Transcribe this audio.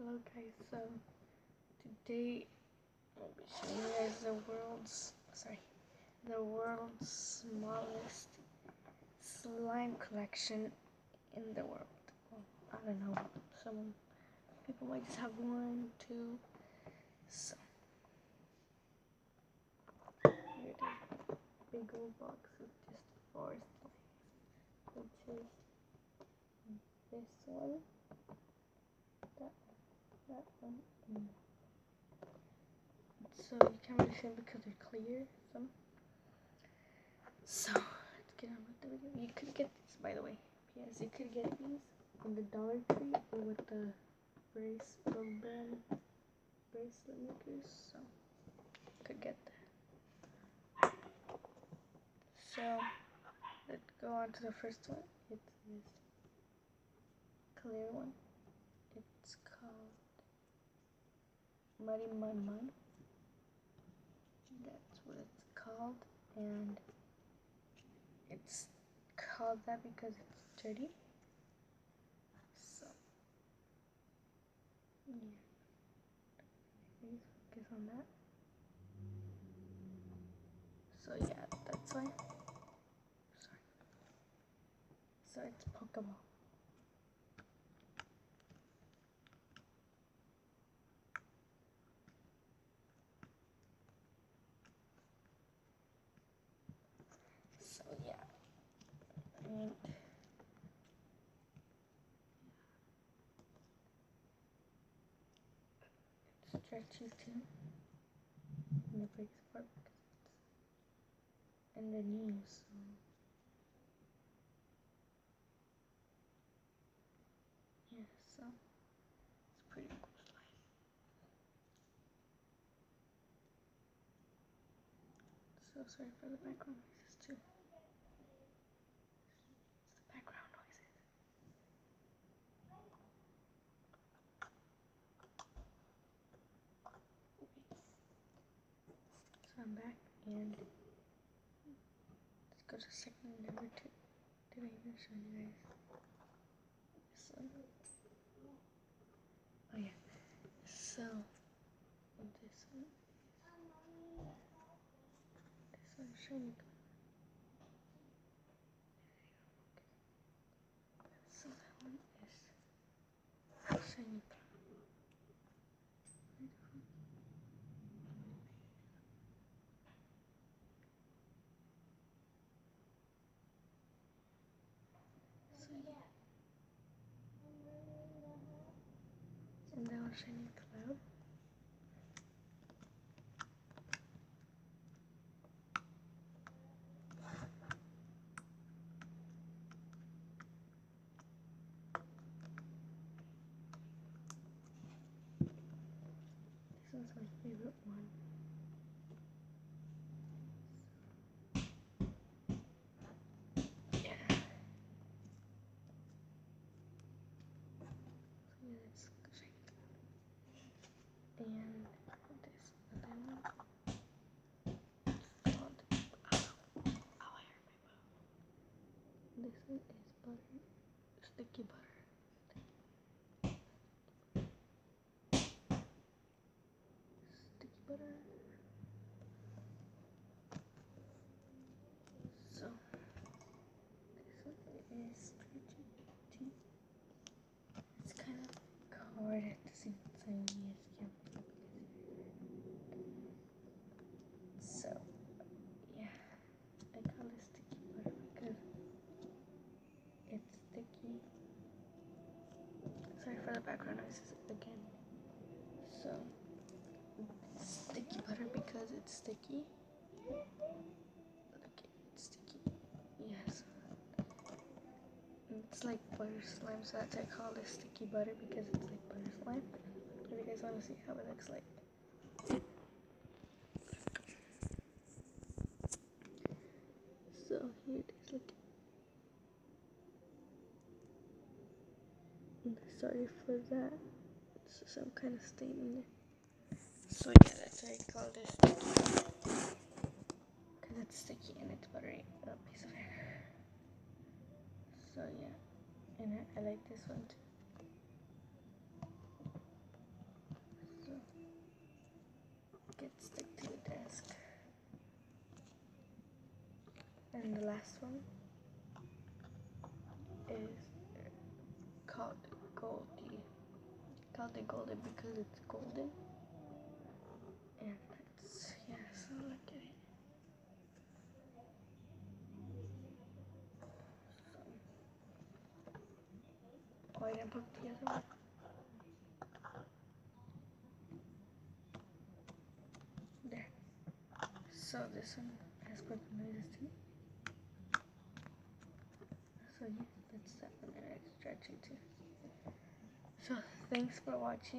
Hello guys, so today I'll be showing you guys the world's smallest slime collection in the world. Well, I don't know, some people might just have one, two, so here it is, big old box with just 4 slimes, which is this one, that one, and so you can't really see them because they're clear. So let's get on with the video. You could get these, by the way. Yes, you could get these in the Dollar Tree or with the brand bracelet makers. So you could get that. So let's go on to the first one. It's this clear one. It's called Muddy Mud Mud. That's what it's called, and it's called that because it's dirty. So yeah, please focus on that. So yeah, that's why. Sorry. So it's Pokeball. So yeah, and it's stretchy too, and it breaks apart because it's in the news. So yeah, so it's pretty cool slime. So sorry for the background noises too. It's the background noises. So I'm back, and let's go to segment number 2. Did I even show you guys this one? Oh yeah. So this one shiny. So that one is shiny. So yeah. And that one shiny cloud. This one's my favorite one. Yeah. So yeah, it's shiny cloud. And this other one is called I hurt my bow. This one is butter, sticky butter. Sticky butter. So this one is stretchy. It's kind of hard to see inside. So yeah, I call it sticky butter because it's sticky. Sorry for the background noises again. So sticky butter because it's sticky. Look, it's sticky. Yes. It's like butter slime, so that's why I call it sticky butter because it's like butter slime. If you guys want to see how it looks like. So here it is, look. Sorry for that. It's some kind of stain in there. So yeah, that's why I call this sticky. Because it's sticky and it's buttery, a piece of hair. So yeah, and I like this one too. last one is called Goldie. Called it golden because it's golden. And it's, yeah, so look at it. So, oh, I didn't put the other one. There. So this one has got the noises too. So yeah, that's that one, and it's stretching too. So thanks for watching.